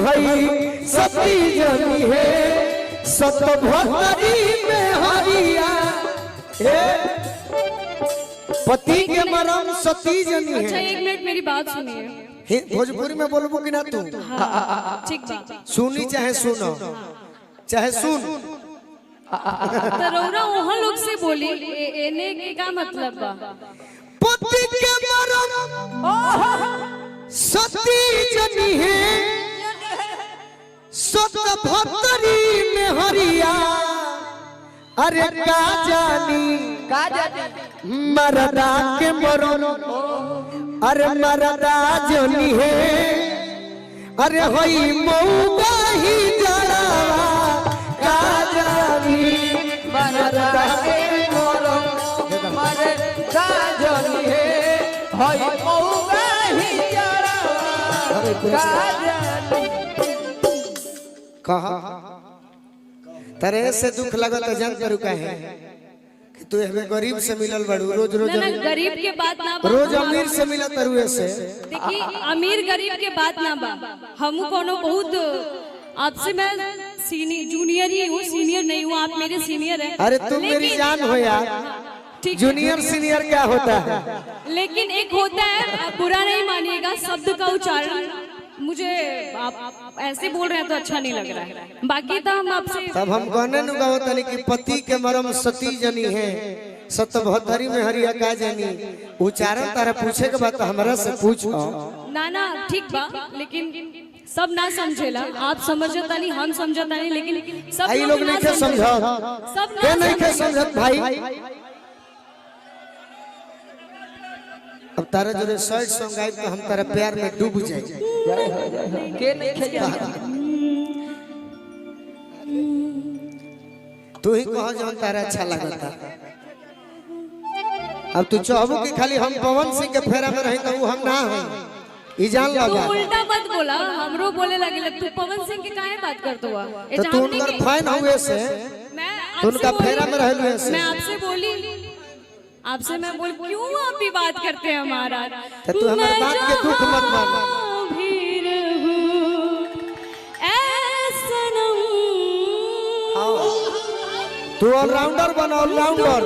हई सती जनी है सत भतरी में हरिया पति के मरम सती जनी है। अच्छा 1 मिनट मेरी बात सुनिए। भोजपुरी में बोलबो कि ना तू? ठीक बा। सुनी चाहे सुनो चाहे सुन तरोरा वहाँ लोग से बोली एने के का मतलब बा? पति के मरम सती जनी है सत भतरी में हरिया। अरे का जानी मरदा के मरम अरे मरदा जनी है अरे होई मौका ही जड़ावा का जानी मरदा के मरम मरदा जनी है होई मौका ही जड़ावा का जानी। कहा तरे से दुख लगत जान करू काहे कि तू हमें गरीब से मिलल बड़ू रोज रोज ना गरीब के बात ना बा। रोज अमीर से मिलत रुए से देखिए अमीर गरीब के बात ना बा। हम कोनो बहुत आपसे मैं जूनियर ही हूँ सीनियर नहीं हूँ। आप मेरे सीनियर हैं। अरे तुम मेरी जान हो यार। जूनियर सीनियर क्या होता है? लेकिन एक होता है बुरा नहीं मानिएगा शब्द का उच्चारण मुझे आप ऐसे बोल रहे हैं तो अच्छा नहीं लग रहा है। बाकी तो हम आपसे तब हम कहने न गाओ तनी कि पति के मरम सती जनी है सत भतरी में हरिया का जानी। उच्चारण तारा पूछे के बाद हमरा से पूछ ना ठीक बा। लेकिन सब ना समझेला। आप समझता नहीं हम समझता नहीं लेकिन सब लोग नहीं के समझत सब के नहीं के समझत भाई। अब तारा जो सैड सॉन्ग गाइब तो हम तारा प्यार में डूब जाए के नहीं खेजा। तू ही कह जौन तारा अच्छा लगता। अब तू चाहबो कि खाली हम पवन सिंह के फेरा में रही तो हम ना है ई जान लगा। उल्टा मत बोला हमरो बोले लगे तू पवन सिंह के काहे बात करत हुआ? तो तू उनका फैन हुए से मैं उनका फेरा में रहल हुए से मैं आपसे मैं बोल क्यों आप भी बात करते हैं हमारा? तो तू हमारी बात के दुख मत मान। तू ऑलराउंडर बना ऑलराउंडर।